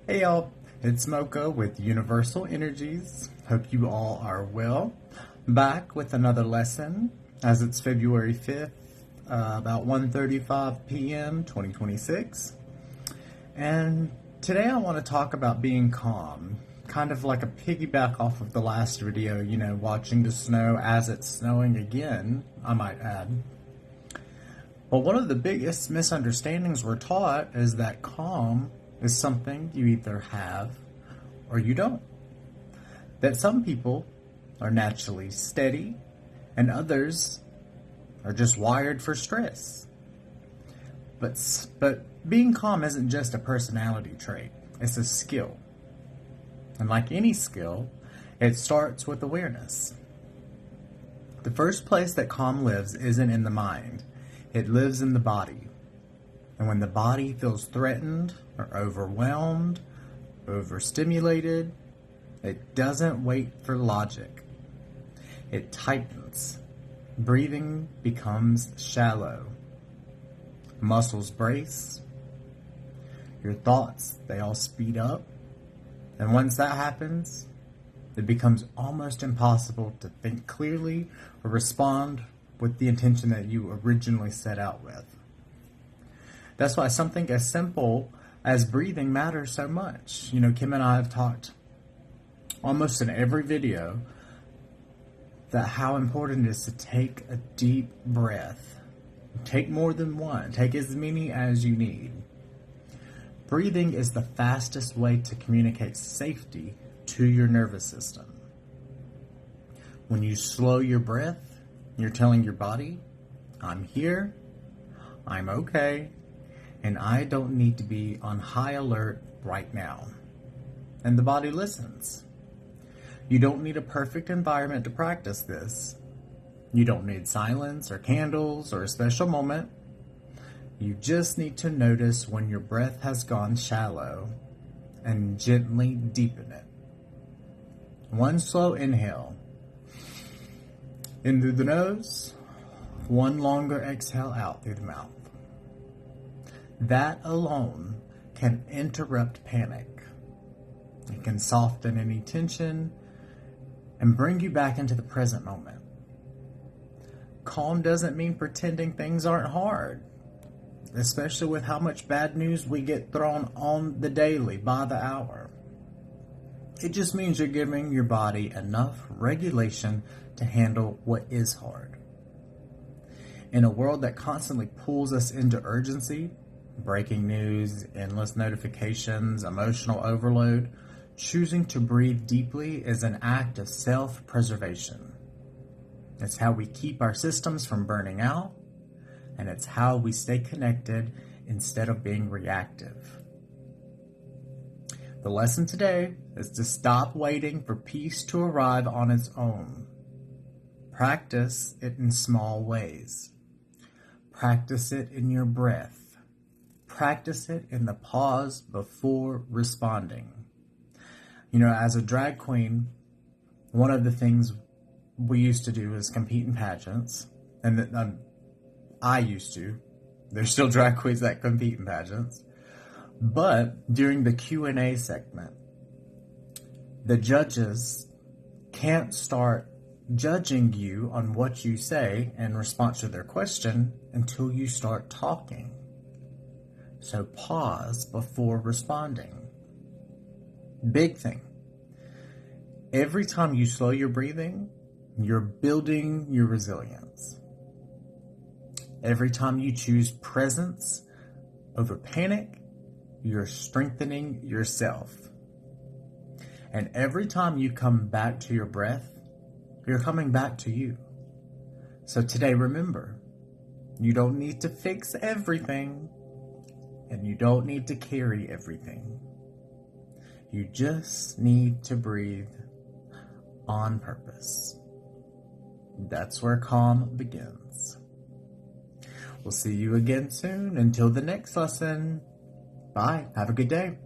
Hey y'all, it's Mocha with Universal Energies. Hope you all are well. Back with another lesson as it's February 5th, about 1:35 p.m. 2026. And today I want to talk about being calm, kind of like a piggyback off of the last video, watching the snow as it's snowing again, I might add. But one of the biggest misunderstandings we're taught is that calm is something you either have or you don't. That some people are naturally steady and others are just wired for stress. But being calm isn't just a personality trait, it's a skill. And like any skill, it starts with awareness. The first place that calm lives isn't in the mind, it lives in the body. And when the body feels threatened or overwhelmed, overstimulated, it doesn't wait for logic. It tightens. Breathing becomes shallow. Muscles brace. Your thoughts, they all speed up. And once that happens, it becomes almost impossible to think clearly or respond with the intention that you originally set out with. That's why something as simple as breathing matters so much. Kim and I have talked almost in every video that how important it is to take a deep breath. Take more than one. Take as many as you need. Breathing is the fastest way to communicate safety to your nervous system. When you slow your breath, you're telling your body, I'm here, I'm okay, and I don't need to be on high alert right now. And the body listens. You don't need a perfect environment to practice this. You don't need silence or candles or a special moment. You just need to notice when your breath has gone shallow and gently deepen it. One slow inhale in through the nose, one longer exhale out through the mouth. That alone can interrupt panic. It can soften any tension and bring you back into the present moment. Calm doesn't mean pretending things aren't hard, especially with how much bad news we get thrown on the daily, by the hour. It just means you're giving your body enough regulation to handle what is hard. In a world that constantly pulls us into urgency, breaking news, endless notifications, emotional overload, choosing to breathe deeply is an act of self-preservation. It's how we keep our systems from burning out, and it's how we stay connected instead of being reactive. The lesson today is to stop waiting for peace to arrive on its own. Practice it in small ways. Practice it in your breath. Practice it in the pause before responding. As a drag queen, one of the things we used to do is compete in pageants. And I used to. There's still drag queens that compete in pageants. But during the Q&A segment, the judges can't start judging you on what you say in response to their question until you start talking. So pause before responding. Big thing. Every time you slow your breathing, you're building your resilience. Every time you choose presence over panic, you're strengthening yourself. And every time you come back to your breath, you're coming back to you. So today, remember, you don't need to fix everything, and you don't need to carry everything. You just need to breathe on purpose. That's where calm begins. We'll see you again soon. Until the next lesson. Bye. Have a good day.